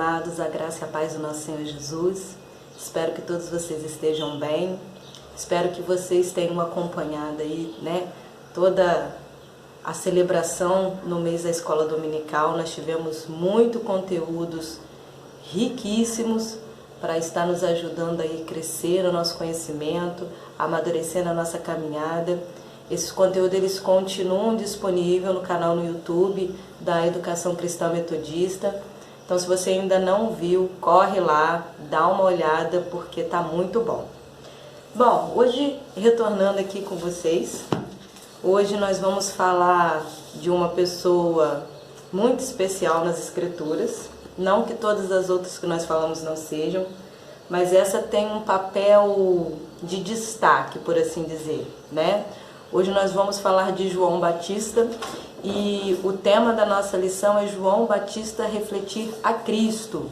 amados, a graça e a paz do nosso Senhor Jesus. Espero que todos vocês estejam bem. Espero que vocês tenham acompanhado aí, toda a celebração no mês da Escola Dominical. Nós tivemos muito conteúdos riquíssimos para estar nos ajudando aí a crescer no nosso conhecimento, amadurecer na nossa caminhada. Esses conteúdos eles continuam disponíveis no canal no YouTube da Educação Cristã Metodista. Então, se você ainda não viu, corre lá, dá uma olhada, porque tá muito bom. Bom, hoje, retornando aqui com vocês, hoje nós vamos falar de uma pessoa muito especial nas Escrituras. Não que todas as outras que nós falamos não sejam, mas essa tem um papel de destaque, por assim dizer, né? Hoje nós vamos falar de João Batista e o tema da nossa lição é João Batista refletir a Cristo.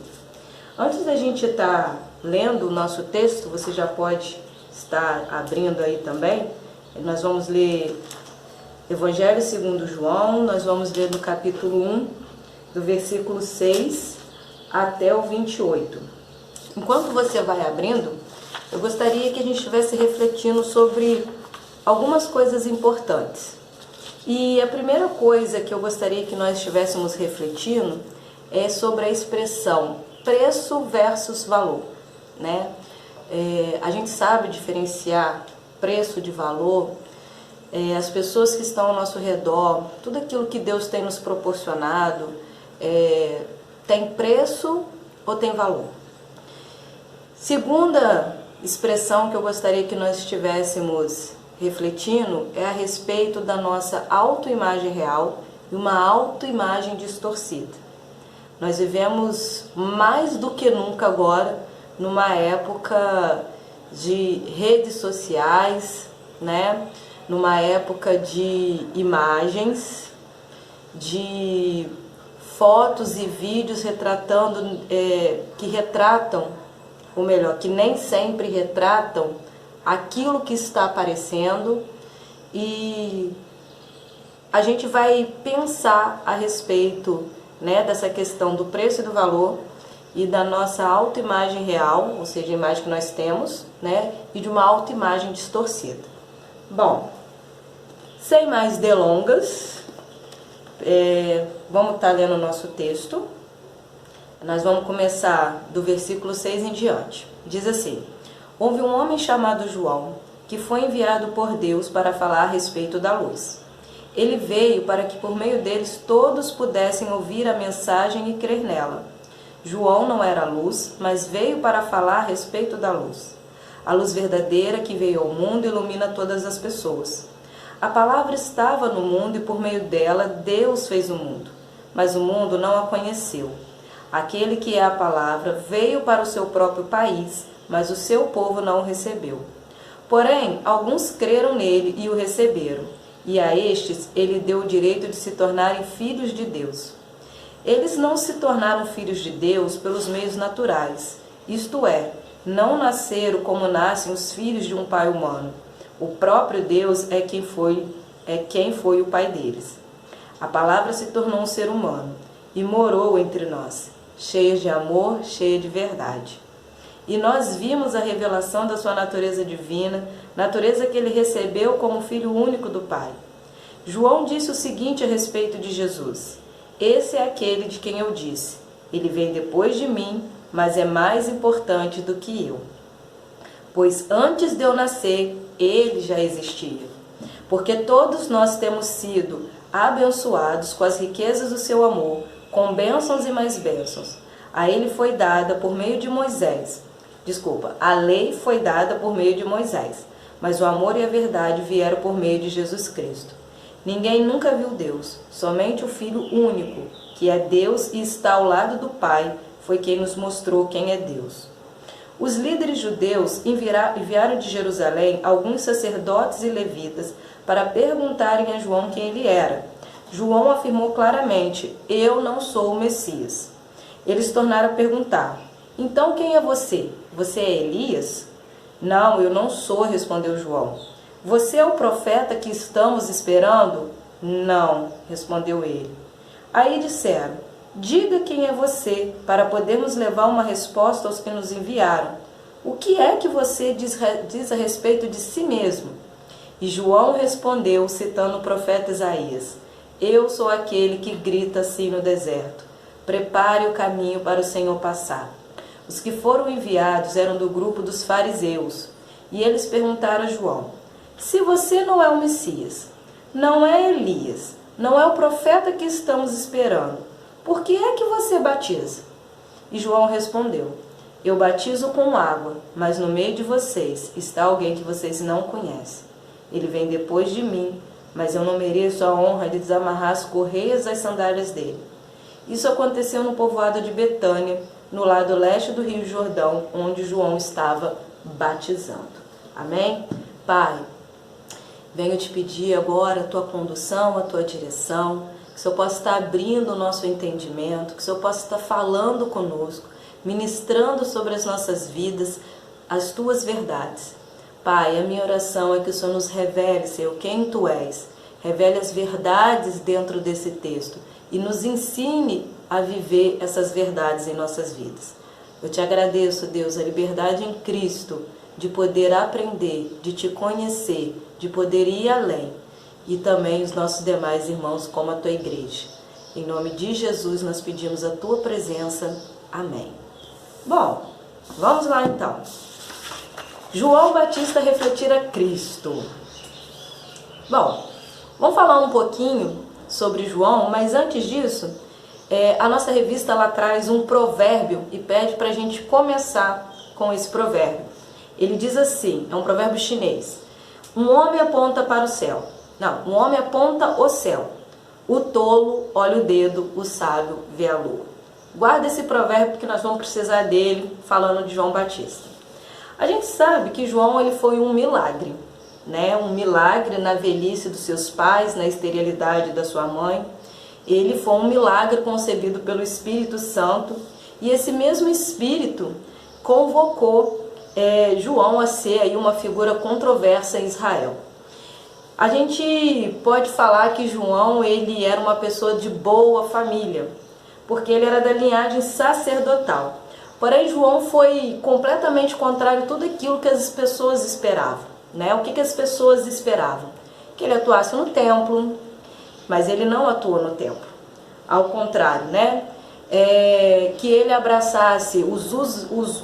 Antes da gente estar lendo o nosso texto, você já pode estar abrindo aí também. Nós vamos ler Evangelho segundo João, nós vamos ler do capítulo 1, do versículo 6 até o 28. Enquanto você vai abrindo, eu gostaria que a gente estivesse refletindo sobre algumas coisas importantes. E a primeira coisa que eu gostaria que nós estivéssemos refletindo é sobre a expressão preço versus valor, né? A gente sabe diferenciar preço de valor. As pessoas que estão ao nosso redor, tudo aquilo que Deus tem nos proporcionado, tem preço ou tem valor? Segunda expressão que eu gostaria que nós estivéssemos refletindo é a respeito da nossa autoimagem real e uma autoimagem distorcida. Nós vivemos mais do que nunca agora numa época de redes sociais, né? Numa época de imagens, de fotos e vídeos retratando, que retratam, ou melhor, que nem sempre retratam aquilo que está aparecendo, e a gente vai pensar a respeito, dessa questão do preço e do valor e da nossa autoimagem real, ou seja, a imagem que nós temos, e de uma autoimagem distorcida. Bom, sem mais delongas, vamos estar lendo o nosso texto. Nós vamos começar do versículo 6 em diante. Diz assim: houve um homem chamado João, que foi enviado por Deus para falar a respeito da luz. Ele veio para que por meio deles todos pudessem ouvir a mensagem e crer nela. João não era a luz, mas veio para falar a respeito da luz. A luz verdadeira que veio ao mundo ilumina todas as pessoas. A palavra estava no mundo e por meio dela Deus fez o mundo, mas o mundo não a conheceu. Aquele que é a palavra veio para o seu próprio país, mas o seu povo não o recebeu. Porém, alguns creram nele e o receberam, e a estes ele deu o direito de se tornarem filhos de Deus. Eles não se tornaram filhos de Deus pelos meios naturais, isto é, não nasceram como nascem os filhos de um pai humano. O próprio Deus é quem foi o pai deles. A palavra se tornou um ser humano e morou entre nós, cheia de amor, cheia de verdade. E nós vimos a revelação da sua natureza divina, natureza que ele recebeu como filho único do Pai. João disse o seguinte a respeito de Jesus: esse é aquele de quem eu disse, ele vem depois de mim, mas é mais importante do que eu. Pois antes de eu nascer, ele já existia. Porque todos nós temos sido abençoados com as riquezas do seu amor, com bênçãos e mais bênçãos. A ele foi dada por meio de Moisés. A lei foi dada por meio de Moisés, mas o amor e a verdade vieram por meio de Jesus Cristo. Ninguém nunca viu Deus, somente o Filho único, que é Deus e está ao lado do Pai, foi quem nos mostrou quem é Deus. Os líderes judeus enviaram de Jerusalém alguns sacerdotes e levitas para perguntarem a João quem ele era. João afirmou claramente: eu não sou o Messias. Eles tornaram a perguntar: então quem é você? Você é Elias? Não, eu não sou, respondeu João. Você é o profeta que estamos esperando? Não, respondeu ele. Aí disseram: Diga quem é você, para podermos levar uma resposta aos que nos enviaram. O que é que você diz a respeito de si mesmo? E João respondeu, citando o profeta Isaías: Eu sou aquele que grita assim no deserto: prepare o caminho para o Senhor passar. Os que foram enviados eram do grupo dos fariseus, e eles perguntaram a João: Se você não é o Messias, não é Elias, não é o profeta que estamos esperando, por que é que você batiza? E João respondeu: Eu batizo com água, mas no meio de vocês está alguém que vocês não conhecem. Ele vem depois de mim, mas eu não mereço a honra de desamarrar as correias das sandálias dele. Isso aconteceu no povoado de Betânia, no lado leste do Rio Jordão, onde João estava batizando. Amém? Pai, venho te pedir agora a tua condução, a tua direção, que o Senhor possa estar abrindo o nosso entendimento, que o Senhor possa estar falando conosco, ministrando sobre as nossas vidas as tuas verdades. Pai, a minha oração é que o Senhor nos revele, Senhor, quem tu és, revele as verdades dentro desse texto e nos ensine a viver essas verdades em nossas vidas. Eu te agradeço, Deus, a liberdade em Cristo de poder aprender, de te conhecer, de poder ir além, e também os nossos demais irmãos como a tua igreja. Em nome de Jesus nós pedimos a tua presença. Amém. Bom, vamos lá então. João Batista refletir a Cristo. Bom, vamos falar um pouquinho sobre João, mas antes disso, a nossa revista ela traz um provérbio e pede para a gente começar com esse provérbio. Ele diz assim, é um provérbio chinês: um homem aponta para o céu. Não, um homem aponta o céu. O tolo olha o dedo, o sábio vê a lua. Guarda esse provérbio porque nós vamos precisar dele falando de João Batista. A gente sabe que João ele foi um milagre, né? Um milagre na velhice dos seus pais, na esterilidade da sua mãe. Ele foi um milagre concebido pelo Espírito Santo e esse mesmo Espírito convocou João a ser aí uma figura controversa em Israel. A gente pode falar que João ele era uma pessoa de boa família, porque ele era da linhagem sacerdotal. Porém, João foi completamente contrário a tudo aquilo que as pessoas esperavam, né? O que as pessoas esperavam? Que ele atuasse no templo, mas ele não atuou no templo. Ao contrário, né? Que ele abraçasse os usos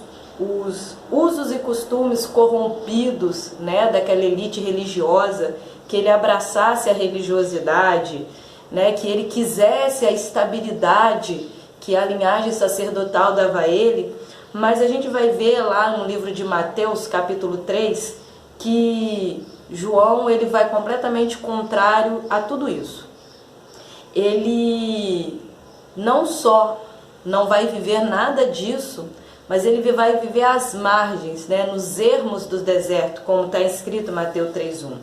e costumes corrompidos, né? Daquela elite religiosa, que ele abraçasse a religiosidade, né? Que ele quisesse a estabilidade que a linhagem sacerdotal dava a ele, mas a gente vai ver lá no livro de Mateus, capítulo 3, que João ele vai completamente contrário a tudo isso. Ele não só não vai viver nada disso, mas ele vai viver às margens, né, nos ermos do deserto, como está escrito em Mateus 3:1.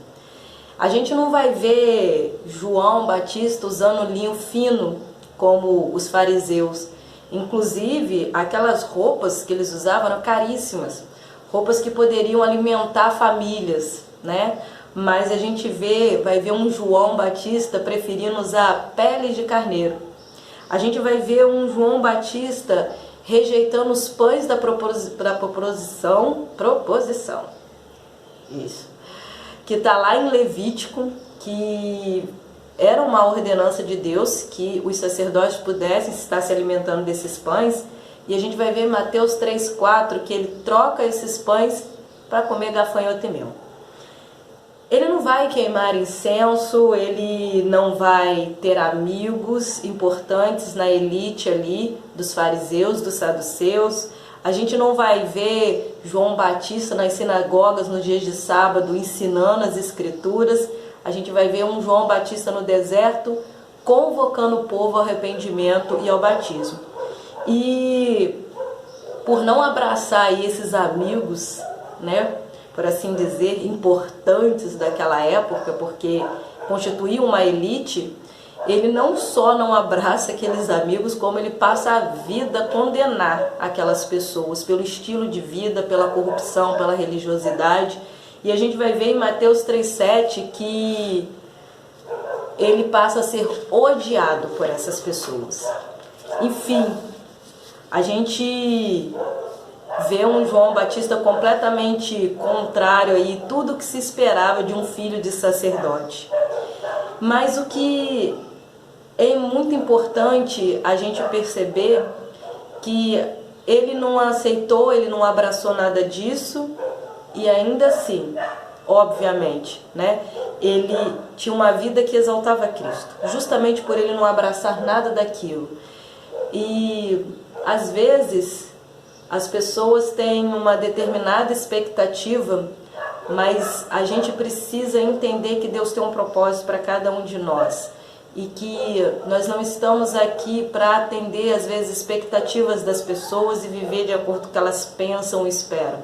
A gente não vai ver João Batista usando linho fino, como os fariseus. Inclusive, aquelas roupas que eles usavam eram caríssimas, roupas que poderiam alimentar famílias, né? Mas a gente vai ver um João Batista preferindo usar pele de carneiro. A gente vai ver um João Batista rejeitando os pães da proposição, isso, que está lá em Levítico, que era uma ordenança de Deus que os sacerdotes pudessem estar se alimentando desses pães. E a gente vai ver em Mateus 3:4 que ele troca esses pães para comer gafanhoto e mel. Ele não vai queimar incenso, ele não vai ter amigos importantes na elite ali dos fariseus, dos saduceus. A gente não vai ver João Batista nas sinagogas nos dias de sábado ensinando as escrituras. A gente vai ver um João Batista no deserto convocando o povo ao arrependimento e ao batismo. E por não abraçar aí esses amigos, né, por assim dizer, importantes daquela época, porque constituía uma elite, ele não só não abraça aqueles amigos, como ele passa a vida a condenar aquelas pessoas pelo estilo de vida, pela corrupção, pela religiosidade. E a gente vai ver em Mateus 3:7 que ele passa a ser odiado por essas pessoas. Enfim, a gente vê um João Batista completamente contrário aí, tudo que se esperava de um filho de sacerdote. Mas o que é muito importante a gente perceber que ele não aceitou, ele não abraçou nada disso, e ainda assim, obviamente, né, ele tinha uma vida que exaltava Cristo, justamente por ele não abraçar nada daquilo. E às vezes as pessoas têm uma determinada expectativa, mas a gente precisa entender que Deus tem um propósito para cada um de nós. E que nós não estamos aqui para atender, às vezes, expectativas das pessoas e viver de acordo com o que elas pensam e esperam.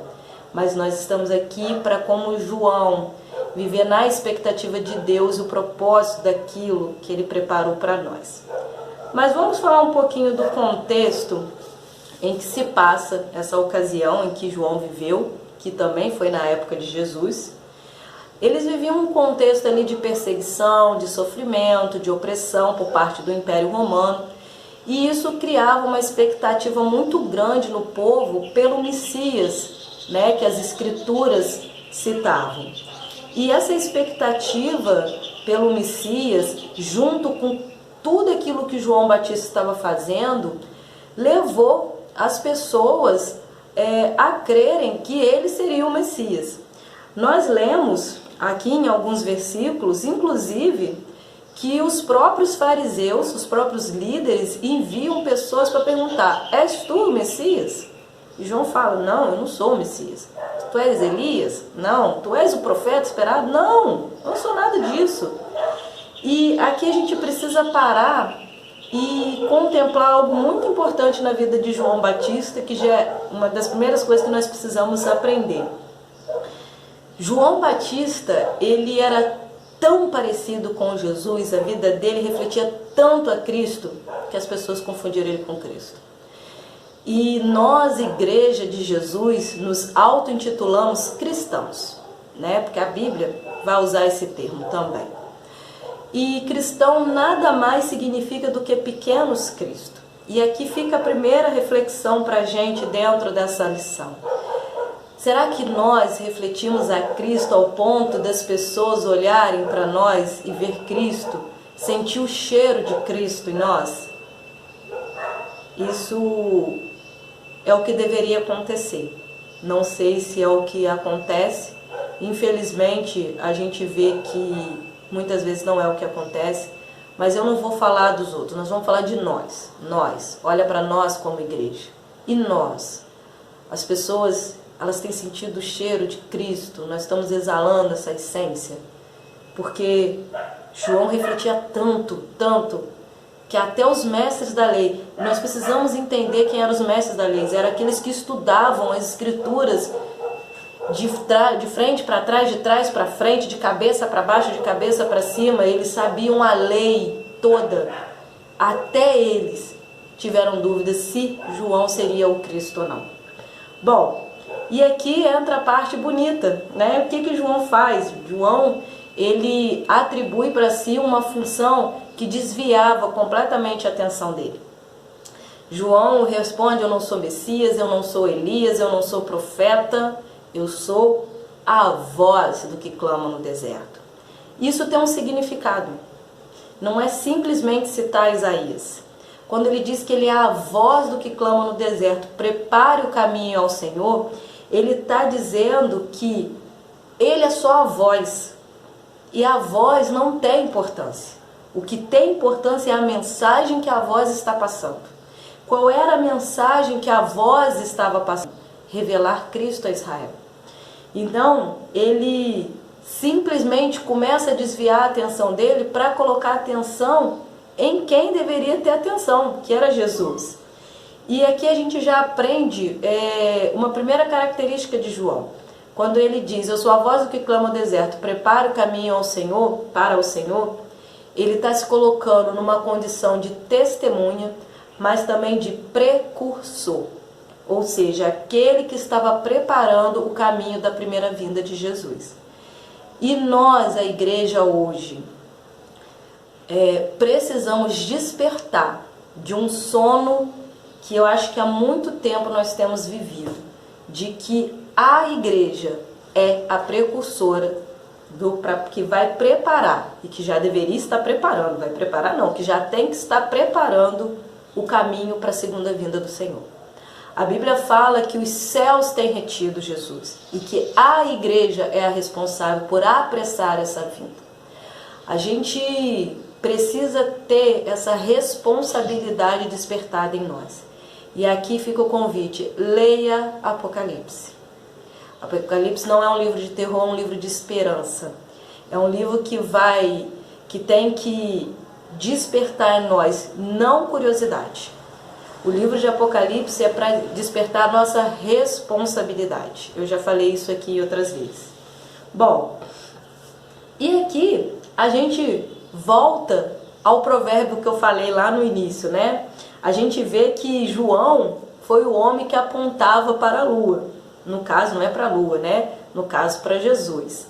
Mas nós estamos aqui para, como João, viver na expectativa de Deus, o propósito daquilo que Ele preparou para nós. Mas vamos falar um pouquinho do contexto em que se passa essa ocasião em que João viveu, que também foi na época de Jesus. Eles viviam um contexto ali de perseguição, de sofrimento, de opressão por parte do Império Romano, e isso criava uma expectativa muito grande no povo pelo Messias, né, que as Escrituras citavam. E essa expectativa pelo Messias, junto com tudo aquilo que João Batista estava fazendo, levou as pessoas a crerem que ele seria o Messias. Nós lemos aqui em alguns versículos, inclusive, que os próprios fariseus, os próprios líderes, enviam pessoas para perguntar: és tu o Messias? E João fala: não, eu não sou o Messias. Tu és Elias? Não. Tu és o profeta esperado? Não, eu não sou nada disso. E aqui a gente precisa parar e contemplar algo muito importante na vida de João Batista, que já é uma das primeiras coisas que nós precisamos aprender. João Batista, ele era tão parecido com Jesus, a vida dele refletia tanto a Cristo, que as pessoas confundiram ele com Cristo. E nós, Igreja de Jesus, nos auto-intitulamos cristãos, né? Porque a Bíblia vai usar esse termo também. E cristão nada mais significa do que pequenos Cristo. E aqui fica a primeira reflexão para a gente dentro dessa lição. Será que nós refletimos a Cristo ao ponto das pessoas olharem para nós e ver Cristo, sentir o cheiro de Cristo em nós? Isso é o que deveria acontecer. Não sei se é o que acontece. Infelizmente, a gente vê que muitas vezes não é o que acontece, mas eu não vou falar dos outros, nós vamos falar de nós. Nós, olha para nós como igreja. E nós, as pessoas, elas têm sentido o cheiro de Cristo, nós estamos exalando essa essência, porque João refletia tanto, que até os mestres da lei, nós precisamos entender quem eram os mestres da lei, eram aqueles que estudavam as Escrituras de frente para trás, de trás para frente, de cabeça para baixo, de cabeça para cima. Eles sabiam a lei toda. Até eles tiveram dúvidas se João seria o Cristo ou não. Bom, e aqui entra a parte bonita, né? O que João faz? João, ele atribui para si uma função que desviava completamente a atenção dele. João responde: eu não sou Messias, eu não sou Elias, eu não sou profeta, eu sou a voz do que clama no deserto. Isso tem um significado. Não é simplesmente citar Isaías. Quando ele diz que ele é a voz do que clama no deserto, prepare o caminho ao Senhor, ele está dizendo que ele é só a voz. E a voz não tem importância. O que tem importância é a mensagem que a voz está passando. Qual era a mensagem que a voz estava passando? Revelar Cristo a Israel. Então, ele simplesmente começa a desviar a atenção dele para colocar atenção em quem deveria ter atenção, que era Jesus. E aqui a gente já aprende uma primeira característica de João. Quando ele diz: eu sou a voz do que clama no deserto, prepara o caminho ao Senhor, para o Senhor, ele está se colocando numa condição de testemunha, mas também de precursor. Ou seja, aquele que estava preparando o caminho da primeira vinda de Jesus. E nós, a igreja hoje, precisamos despertar de um sono que eu acho que há muito tempo nós temos vivido, de que a igreja é a precursora que vai preparar, e que já deveria estar preparando, vai preparar não, que já tem que estar preparando o caminho para a segunda vinda do Senhor. A Bíblia fala que os céus têm retido Jesus e que a igreja é a responsável por apressar essa vinda. A gente precisa ter essa responsabilidade despertada em nós. E aqui fica o convite, leia Apocalipse. Apocalipse não é um livro de terror, é um livro de esperança. É um livro que tem que despertar em nós, não curiosidade. O livro de Apocalipse é para despertar a nossa responsabilidade. Eu já falei isso aqui outras vezes. Bom, e aqui a gente volta ao provérbio que eu falei lá no início, né? A gente vê que João foi o homem que apontava para a lua. No caso, não é para a lua, né? No caso, para Jesus.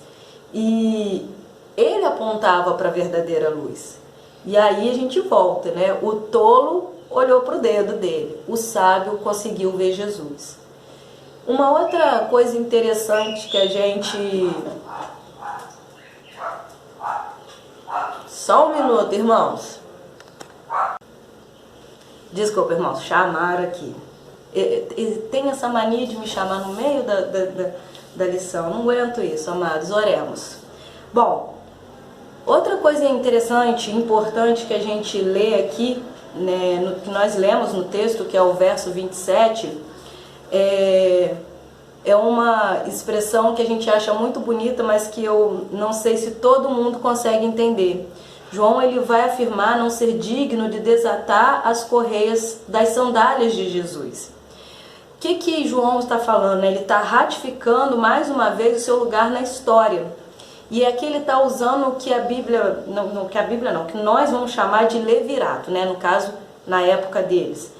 E ele apontava para a verdadeira luz. E aí a gente volta, né? O tolo olhou para o dedo dele, o sábio conseguiu ver Jesus. Uma outra coisa interessante que a gente... Só um minuto, irmãos. Desculpa, irmãos, chamaram aqui. Tem essa mania de me chamar no meio da lição. Não aguento isso, amados, oremos. Bom, outra coisa interessante, importante que a gente lê aqui, né, que nós lemos no texto, que é o verso 27, é uma expressão que a gente acha muito bonita, mas que eu não sei se todo mundo consegue entender. João ele vai afirmar não ser digno de desatar as correias das sandálias de Jesus. O que João está falando? Ele está ratificando mais uma vez o seu lugar na história. E aqui ele está usando o que a Bíblia, que nós vamos chamar de levirato, né? No caso, na época deles.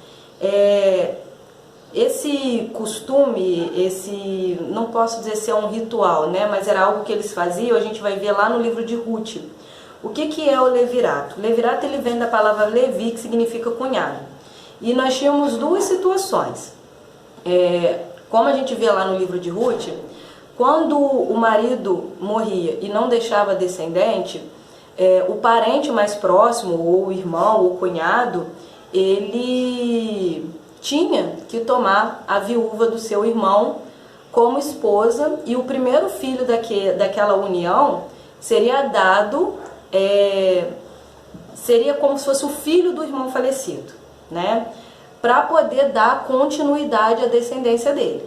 Esse costume, não posso dizer se é um ritual, né? Mas era algo que eles faziam, a gente vai ver lá no livro de Ruth. O que é o levirato? O levirato ele vem da palavra levi, que significa cunhado. E nós tínhamos duas situações. Como a gente vê lá no livro de Ruth, quando o marido morria e não deixava descendente, o parente mais próximo, ou o irmão, ou o cunhado, ele tinha que tomar a viúva do seu irmão como esposa, e o primeiro filho daquela união seria dado, seria como se fosse o filho do irmão falecido, né? Para poder dar continuidade à descendência dele.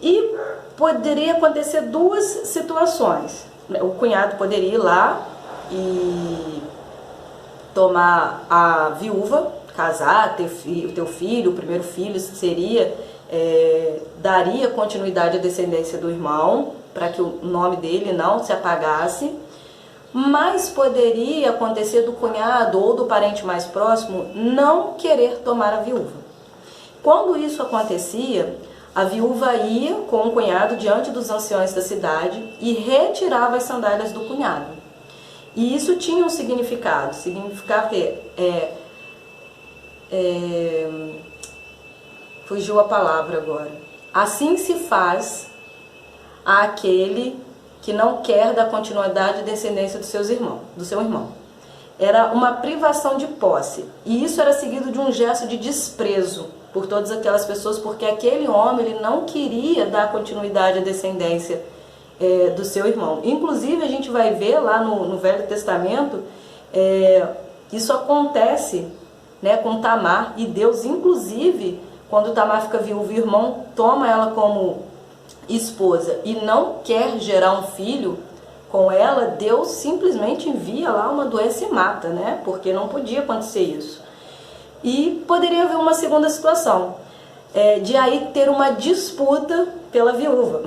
E poderia acontecer duas situações. O cunhado poderia ir lá e tomar a viúva, casar, ter o teu filho, o primeiro filho seria, daria continuidade à descendência do irmão, para que o nome dele não se apagasse. Mas poderia acontecer do cunhado ou do parente mais próximo não querer tomar a viúva. Quando isso acontecia, a viúva ia com o cunhado diante dos anciões da cidade e retirava as sandálias do cunhado. E isso tinha um significado. Significava que fugiu a palavra agora. Assim se faz àquele que não quer dar continuidade e descendência do seu irmão. Era uma privação de posse. E isso era seguido de um gesto de desprezo por todas aquelas pessoas, porque aquele homem ele não queria dar continuidade à descendência do seu irmão. Inclusive, a gente vai ver lá no Velho Testamento, isso acontece, né, com Tamar, e Deus, inclusive, quando Tamar fica viúva, o irmão toma ela como esposa e não quer gerar um filho com ela, Deus simplesmente envia lá uma doença e mata, né? Porque não podia acontecer isso. E poderia haver uma segunda situação, de aí ter uma disputa pela viúva.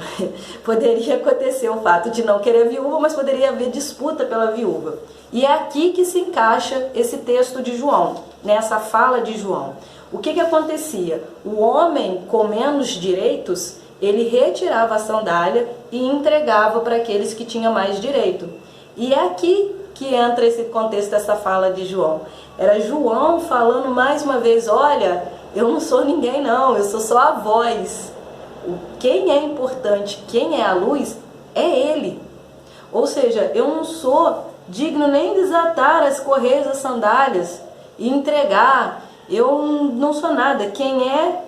Poderia acontecer o fato de não querer viúva, mas poderia haver disputa pela viúva. E é aqui que se encaixa esse texto de João, nessa fala de João. O que acontecia? O homem com menos direitos, ele retirava a sandália e entregava para aqueles que tinham mais direito. E é aqui que entra esse contexto dessa fala de João? Era João falando mais uma vez, olha, eu não sou ninguém não, eu sou só a voz. Quem é importante, quem é a luz, é ele. Ou seja, eu não sou digno nem desatar as correias das sandálias e entregar. Eu não sou nada. Quem é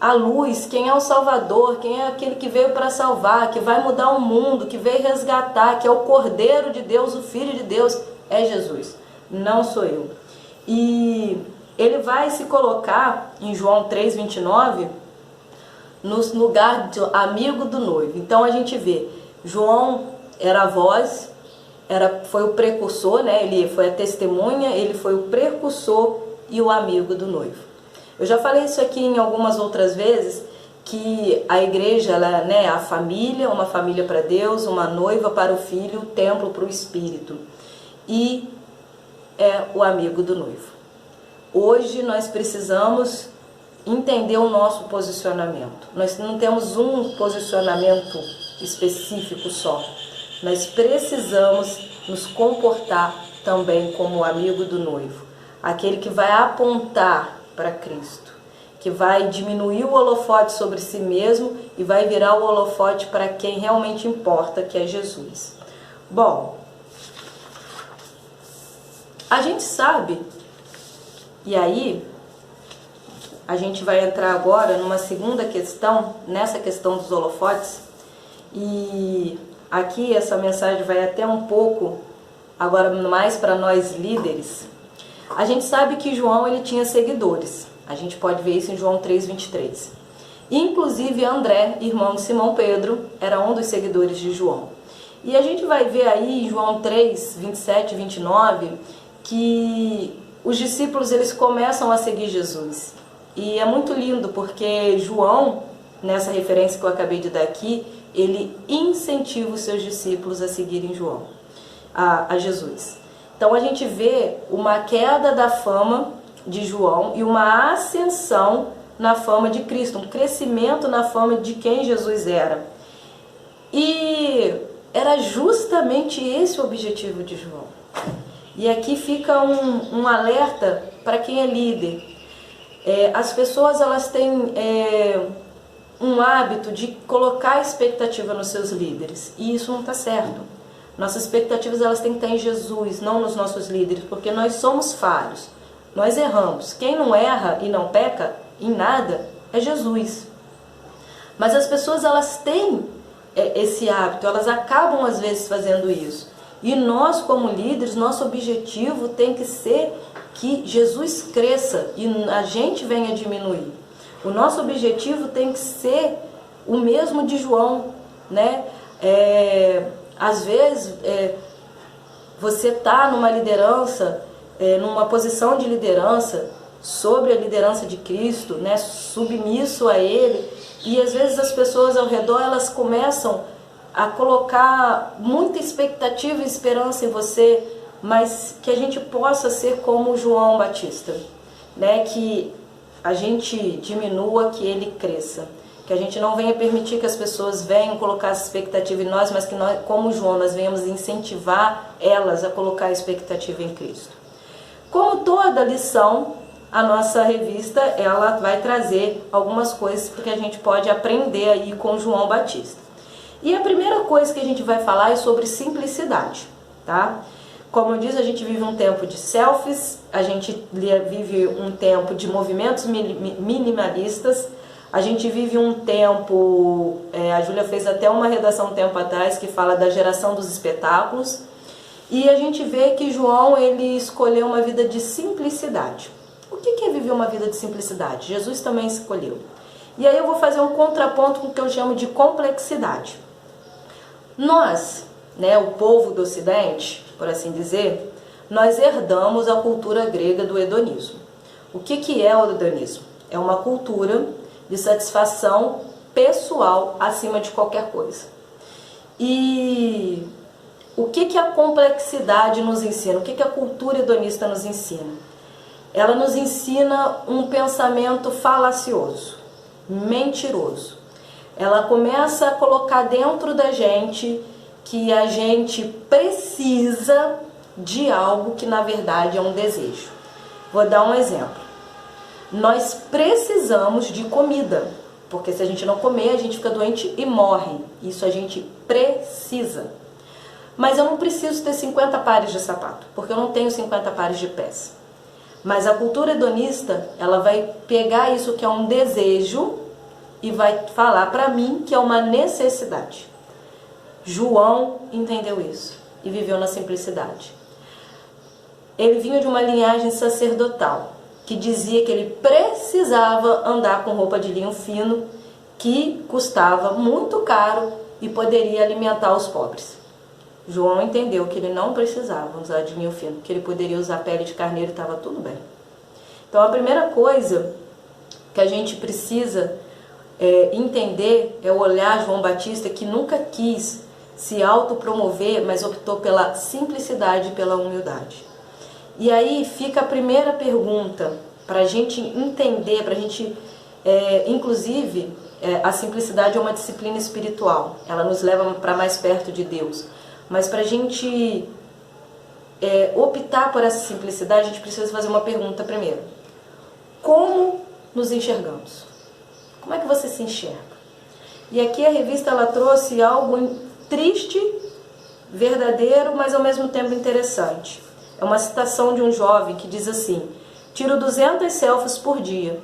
a luz, quem é o Salvador, quem é aquele que veio para salvar, que vai mudar o mundo, que veio resgatar, que é o Cordeiro de Deus, o Filho de Deus, é Jesus. Não sou eu. E ele vai se colocar em João 3,29 no lugar de amigo do noivo. Então a gente vê, João era a voz, foi o precursor, né? Ele foi a testemunha, ele foi o precursor e o amigo do noivo. Eu já falei isso aqui em algumas outras vezes, que a igreja, ela, né, a família, uma família para Deus, uma noiva para o filho, o templo para o espírito. E é o amigo do noivo. Hoje nós precisamos entender o nosso posicionamento. Nós não temos um posicionamento específico só. Nós precisamos nos comportar também como o amigo do noivo. Aquele que vai apontar para Cristo, que vai diminuir o holofote sobre si mesmo e vai virar o holofote para quem realmente importa, que é Jesus. Bom, a gente sabe, e aí a gente vai entrar agora numa segunda questão, nessa questão dos holofotes, e aqui essa mensagem vai até um pouco, agora mais para nós líderes. A gente sabe que João ele tinha seguidores, a gente pode ver isso em João 3,23. Inclusive André, irmão de Simão Pedro, era um dos seguidores de João. E a gente vai ver aí em João 3, 27 e 29, que os discípulos eles começam a seguir Jesus. E é muito lindo porque João, nessa referência que eu acabei de dar aqui, ele incentiva os seus discípulos a seguirem João, a Jesus. Então a gente vê uma queda da fama de João e uma ascensão na fama de Cristo, um crescimento na fama de quem Jesus era. E era justamente esse o objetivo de João. E aqui fica um alerta para quem é líder. As pessoas elas têm um hábito de colocar expectativa nos seus líderes, e isso não está certo. Nossas expectativas elas têm que estar em Jesus, não nos nossos líderes, porque nós somos falhos, nós erramos. Quem não erra e não peca em nada é Jesus. Mas as pessoas elas têm esse hábito, elas acabam às vezes fazendo isso. E nós como líderes, nosso objetivo tem que ser que Jesus cresça e a gente venha diminuir. O nosso objetivo tem que ser o mesmo de João, né? Às vezes você está numa liderança, numa posição de liderança, sobre a liderança de Cristo, né? Submisso a Ele, e às vezes as pessoas ao redor elas começam a colocar muita expectativa e esperança em você, mas que a gente possa ser como João Batista, né? Que a gente diminua, que ele cresça. Que a gente não venha permitir que as pessoas venham colocar essa expectativa em nós, mas que nós, como João, nós venhamos incentivar elas a colocar a expectativa em Cristo. Como toda lição, a nossa revista ela vai trazer algumas coisas que a gente pode aprender aí com João Batista. E a primeira coisa que a gente vai falar é sobre simplicidade, tá? Como eu disse, a gente vive um tempo de selfies, a gente vive um tempo de movimentos minimalistas, a gente vive um tempo, a Júlia fez até uma redação um tempo atrás que fala da geração dos espetáculos, e a gente vê que João ele escolheu uma vida de simplicidade. O que é viver uma vida de simplicidade? Jesus também escolheu. E aí eu vou fazer um contraponto com o que eu chamo de complexidade. Nós, né, o povo do Ocidente, por assim dizer, nós herdamos a cultura grega do hedonismo. O que é o hedonismo? É uma cultura de satisfação pessoal acima de qualquer coisa. E o que a complexidade nos ensina? O que a cultura hedonista nos ensina? Ela nos ensina um pensamento falacioso, mentiroso. Ela começa a colocar dentro da gente que a gente precisa de algo que na verdade é um desejo. Vou dar um exemplo. Nós precisamos de comida, porque se a gente não comer, a gente fica doente e morre. Isso a gente precisa. Mas eu não preciso ter 50 pares de sapato, porque eu não tenho 50 pares de pés. Mas a cultura hedonista, ela vai pegar isso que é um desejo e vai falar para mim que é uma necessidade. João entendeu isso e viveu na simplicidade. Ele vinha de uma linhagem sacerdotal, que dizia que ele precisava andar com roupa de linho fino, que custava muito caro e poderia alimentar os pobres. João entendeu que ele não precisava usar de linho fino, que ele poderia usar pele de carneiro e estava tudo bem. Então a primeira coisa que a gente precisa entender é olhar João Batista, que nunca quis se autopromover, mas optou pela simplicidade e pela humildade. E aí fica a primeira pergunta para a gente entender, para a gente, inclusive, a simplicidade é uma disciplina espiritual, ela nos leva para mais perto de Deus. Mas para a gente optar por essa simplicidade, a gente precisa fazer uma pergunta primeiro. Como nos enxergamos? Como é que você se enxerga? E aqui a revista ela trouxe algo triste, verdadeiro, mas ao mesmo tempo interessante. É uma citação de um jovem que diz assim: tiro 200 selfies por dia.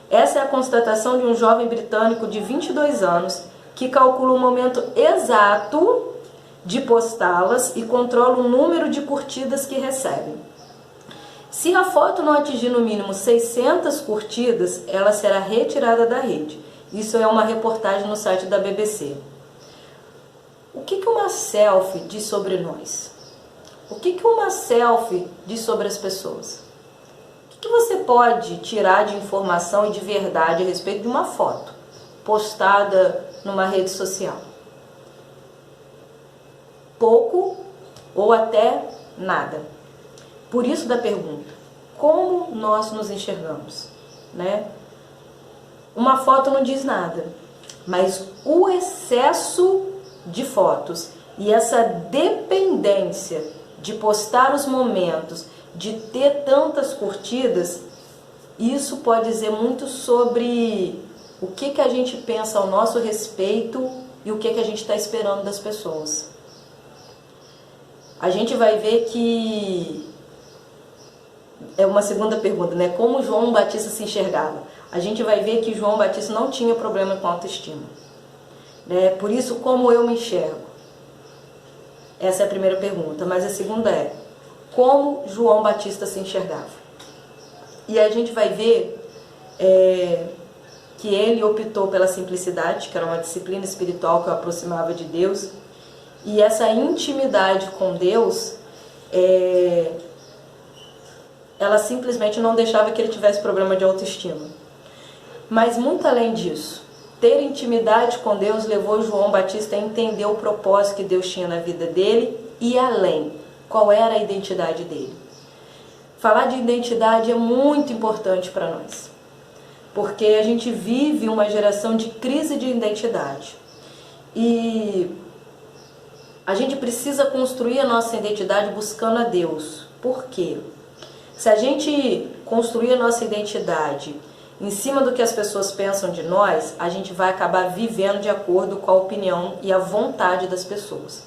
Essa é a constatação de um jovem britânico de 22 anos que calcula o momento exato de postá-las e controla o número de curtidas que recebe. Se a foto não atingir no mínimo 600 curtidas, ela será retirada da rede. Isso é uma reportagem no site da BBC. O que uma selfie diz sobre nós? O que uma selfie diz sobre as pessoas? O que você pode tirar de informação e de verdade a respeito de uma foto postada numa rede social? Pouco ou até nada. Por isso da pergunta, como nós nos enxergamos, né? Uma foto não diz nada, mas o excesso de fotos e essa dependência de postar os momentos, de ter tantas curtidas, isso pode dizer muito sobre o que a gente pensa ao nosso respeito e o que a gente está esperando das pessoas. A gente vai ver que é uma segunda pergunta, né? Como João Batista se enxergava? A gente vai ver que João Batista não tinha problema com autoestima, né? Por isso, como eu me enxergo? Essa é a primeira pergunta. Mas a segunda é, como João Batista se enxergava? E a gente vai ver que ele optou pela simplicidade, que era uma disciplina espiritual que o aproximava de Deus. E essa intimidade com Deus, ela simplesmente não deixava que ele tivesse problema de autoestima. Mas muito além disso, ter intimidade com Deus levou João Batista a entender o propósito que Deus tinha na vida dele e além, qual era a identidade dele. Falar de identidade é muito importante para nós, porque a gente vive uma geração de crise de identidade. E a gente precisa construir a nossa identidade buscando a Deus. Por quê? Se a gente construir a nossa identidade em cima do que as pessoas pensam de nós, a gente vai acabar vivendo de acordo com a opinião e a vontade das pessoas.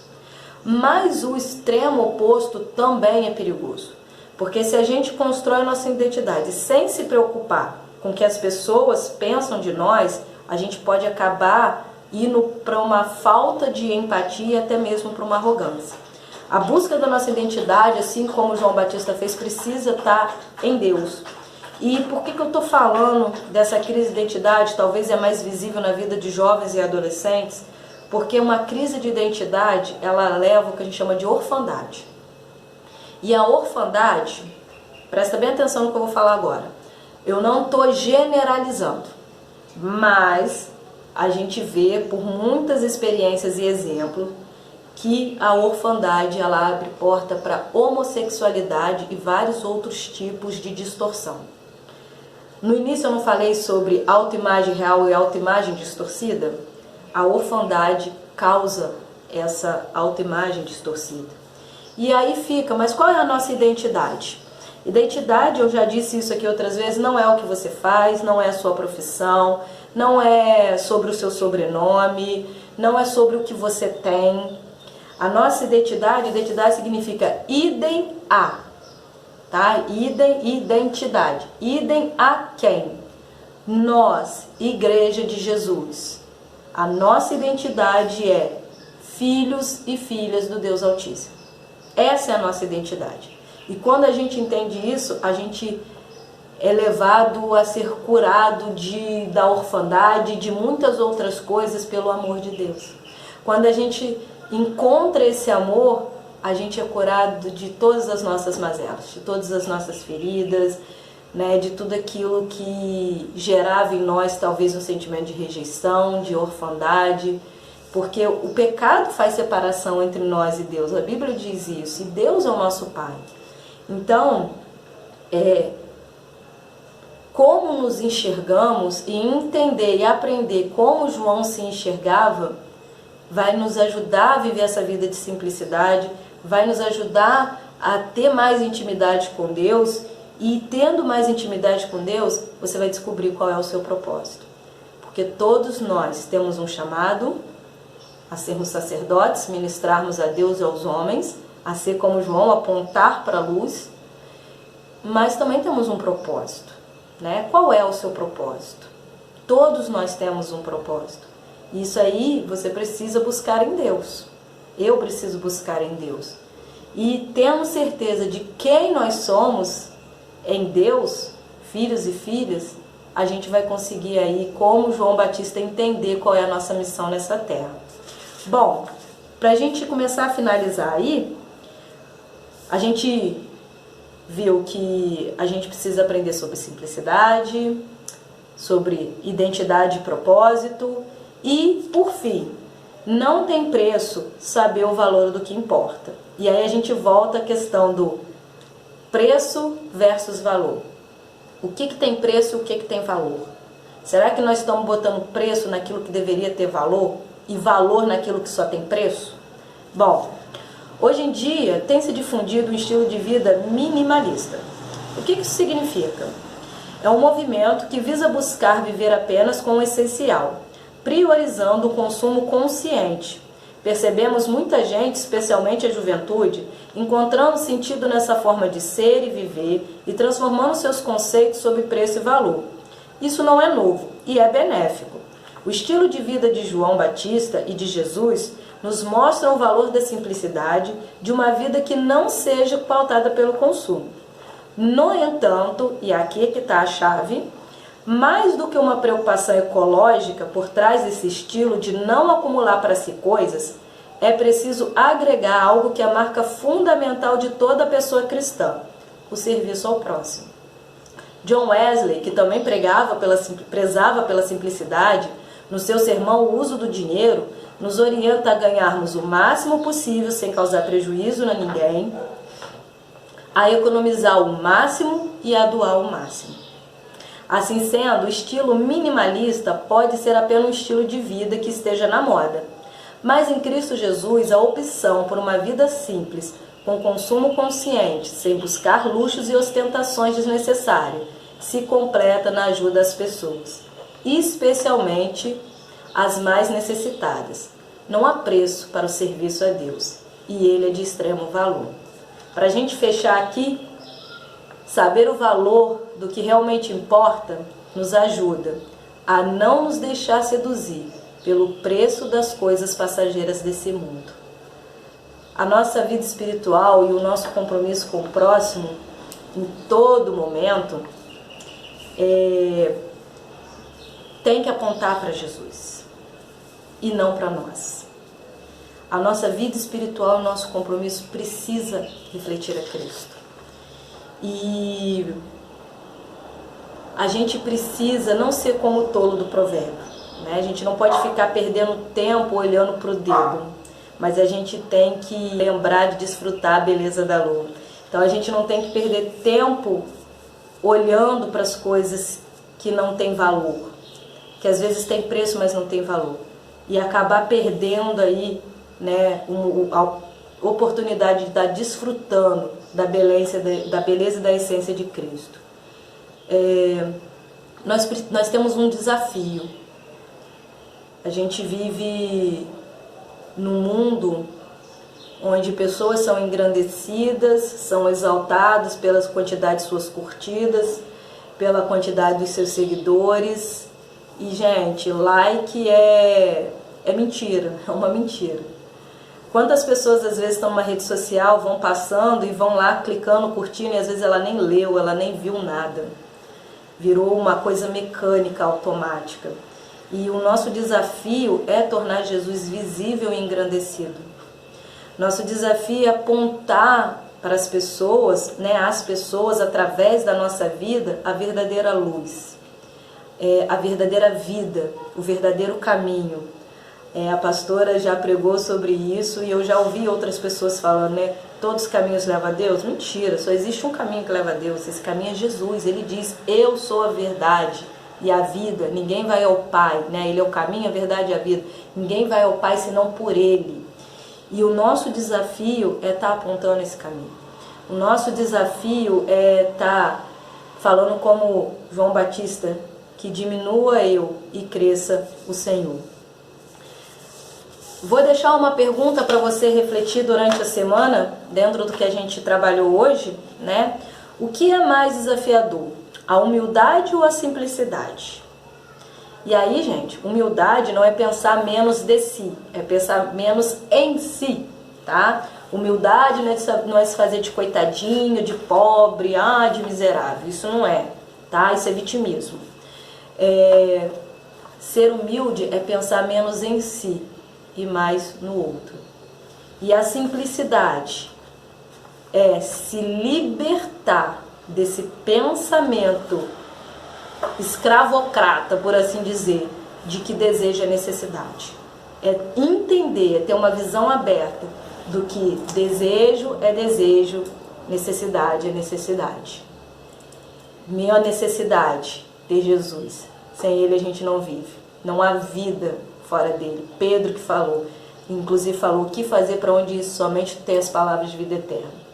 Mas o extremo oposto também é perigoso. Porque se a gente constrói a nossa identidade sem se preocupar com o que as pessoas pensam de nós, a gente pode acabar indo para uma falta de empatia e até mesmo para uma arrogância. A busca da nossa identidade, assim como João Batista fez, precisa estar em Deus. E por que eu estou falando dessa crise de identidade? Talvez é mais visível na vida de jovens e adolescentes, porque uma crise de identidade, ela leva o que a gente chama de orfandade. E a orfandade, presta bem atenção no que eu vou falar agora, eu não estou generalizando, mas a gente vê por muitas experiências e exemplos que a orfandade ela abre porta para homossexualidade e vários outros tipos de distorção. No início eu não falei sobre autoimagem real e autoimagem distorcida? A orfandade causa essa autoimagem distorcida. E aí fica, mas qual é a nossa identidade? Identidade, eu já disse isso aqui outras vezes, não é o que você faz, não é a sua profissão, não é sobre o seu sobrenome, não é sobre o que você tem. A nossa identidade significa idem a, tá? Idem, identidade. Idem a quem? Nós, Igreja de Jesus. A nossa identidade é filhos e filhas do Deus Altíssimo. Essa é a nossa identidade. E quando a gente entende isso, a gente é levado a ser curado da orfandade e de muitas outras coisas pelo amor de Deus. Quando a gente encontra esse amor, a gente é curado de todas as nossas mazelas, de todas as nossas feridas, né, de tudo aquilo que gerava em nós talvez um sentimento de rejeição, de orfandade, porque o pecado faz separação entre nós e Deus. A Bíblia diz isso, e Deus é o nosso Pai. Então, como nos enxergamos e entender e aprender como João se enxergava, vai nos ajudar a viver essa vida de simplicidade, vai nos ajudar a ter mais intimidade com Deus, e tendo mais intimidade com Deus, você vai descobrir qual é o seu propósito. Porque todos nós temos um chamado a sermos sacerdotes, ministrarmos a Deus e aos homens, a ser como João, apontar para a luz, mas também temos um propósito, né? Qual é o seu propósito? Todos nós temos um propósito. Isso aí você precisa buscar em Deus. Eu preciso buscar em Deus. E tendo certeza de quem nós somos em Deus, filhos e filhas, a gente vai conseguir aí, como João Batista, entender qual é a nossa missão nessa terra. Bom, para a gente começar a finalizar aí, a gente viu que a gente precisa aprender sobre simplicidade, sobre identidade e propósito, e, por fim, não tem preço saber o valor do que importa. E aí a gente volta à questão do preço versus valor. O que tem preço e o que tem valor? Será que nós estamos botando preço naquilo que deveria ter valor e valor naquilo que só tem preço? Bom, hoje em dia tem se difundido um estilo de vida minimalista. O que isso significa? É um movimento que visa buscar viver apenas com o essencial, priorizando o consumo consciente. Percebemos muita gente, especialmente a juventude, encontrando sentido nessa forma de ser e viver e transformando seus conceitos sobre preço e valor. Isso não é novo e é benéfico. O estilo de vida de João Batista e de Jesus nos mostra o valor da simplicidade de uma vida que não seja pautada pelo consumo. No entanto, e aqui é que está a chave, mais do que uma preocupação ecológica por trás desse estilo de não acumular para si coisas, é preciso agregar algo que é a marca fundamental de toda pessoa cristã, o serviço ao próximo. John Wesley, que também prezava pela simplicidade, no seu sermão O Uso do Dinheiro, nos orienta a ganharmos o máximo possível sem causar prejuízo a ninguém, a economizar o máximo e a doar o máximo. Assim sendo, o estilo minimalista pode ser apenas um estilo de vida que esteja na moda. Mas em Cristo Jesus, a opção por uma vida simples, com consumo consciente, sem buscar luxos e ostentações desnecessárias, se completa na ajuda às pessoas, especialmente as mais necessitadas. Não há preço para o serviço a Deus, e ele é de extremo valor. Para a gente fechar aqui, saber o valor do que realmente importa nos ajuda a não nos deixar seduzir pelo preço das coisas passageiras desse mundo. A nossa vida espiritual e o nosso compromisso com o próximo, em todo momento, tem que apontar para Jesus e não para nós. A nossa vida espiritual, o nosso compromisso precisa refletir a Cristo. E a gente precisa não ser como o tolo do provérbio, né? A gente não pode ficar perdendo tempo olhando para o dedo, mas a gente tem que lembrar de desfrutar a beleza da lua. Então a gente não tem que perder tempo olhando para as coisas que não têm valor, que às vezes tem preço, mas não tem valor, e acabar perdendo aí, né, oportunidade de estar desfrutando da beleza e da essência de Cristo. Nós temos um desafio. A gente vive num mundo onde pessoas são engrandecidas, são exaltadas pela quantidade de suas curtidas, pela quantidade dos seus seguidores. E, gente, like é mentira, é uma mentira. Quantas pessoas às vezes estão numa rede social, vão passando e vão lá clicando, curtindo, e às vezes ela nem leu, ela nem viu nada. Virou uma coisa mecânica, automática. E o nosso desafio é tornar Jesus visível e engrandecido. Nosso desafio é apontar para as pessoas, através da nossa vida, a verdadeira luz, a verdadeira vida, o verdadeiro caminho. A pastora já pregou sobre isso e eu já ouvi outras pessoas falando, né? Todos os caminhos levam a Deus? Mentira, só existe um caminho que leva a Deus, esse caminho é Jesus. Ele diz, eu sou a verdade e a vida, ninguém vai ao Pai, né? Ele é o caminho, a verdade e a vida. Ninguém vai ao Pai senão por Ele. E o nosso desafio é estar apontando esse caminho. O nosso desafio é estar falando como João Batista, que diminua eu e cresça o Senhor. Vou deixar uma pergunta para você refletir durante a semana, dentro do que a gente trabalhou hoje, né? O que é mais desafiador? A humildade ou a simplicidade? E aí, gente, humildade não é pensar menos de si, é pensar menos em si, tá? Humildade não é se fazer de coitadinho, de pobre, de miserável. Isso não é, tá? Isso é vitimismo. Ser humilde é pensar menos em si e mais no outro. E a simplicidade é se libertar desse pensamento escravocrata, por assim dizer, de que desejo é necessidade. É entender, é ter uma visão aberta do que desejo é desejo, necessidade é necessidade. Minha necessidade, ter Jesus. Sem Ele a gente não vive. Não há vida fora dele. Pedro que falou, inclusive falou, o que fazer para onde ir? Somente ter as palavras de vida eterna.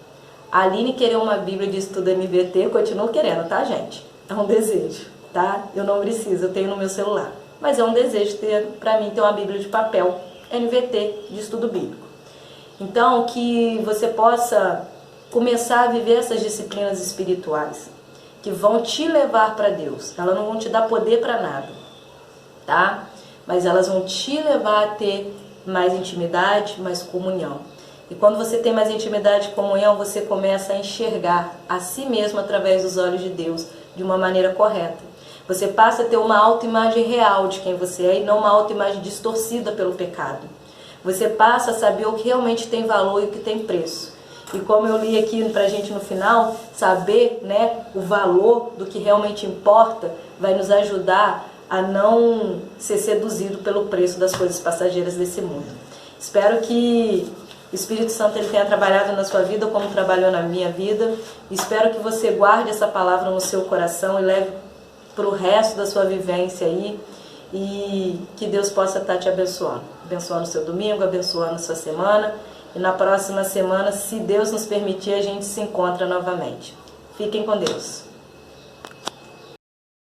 A Aline querer uma Bíblia de estudo NVT, eu continuo querendo, tá, gente? É um desejo, tá? Eu não preciso, eu tenho no meu celular. Mas é um desejo para mim ter uma Bíblia de papel NVT de estudo bíblico. Então, que você possa começar a viver essas disciplinas espirituais que vão te levar para Deus. Elas não vão te dar poder para nada, tá? Mas elas vão te levar a ter mais intimidade, mais comunhão. E quando você tem mais intimidade e comunhão, você começa a enxergar a si mesmo através dos olhos de Deus de uma maneira correta. Você passa a ter uma autoimagem real de quem você é e não uma autoimagem distorcida pelo pecado. Você passa a saber o que realmente tem valor e o que tem preço. E como eu li aqui pra gente no final, saber, né, o valor do que realmente importa vai nos ajudar a não ser seduzido pelo preço das coisas passageiras desse mundo. Espero que o Espírito Santo ele tenha trabalhado na sua vida como trabalhou na minha vida. Espero que você guarde essa palavra no seu coração e leve para o resto da sua vivência aí. E que Deus possa estar te abençoando. Abençoando o seu domingo, abençoando a sua semana. E na próxima semana, se Deus nos permitir, a gente se encontra novamente. Fiquem com Deus.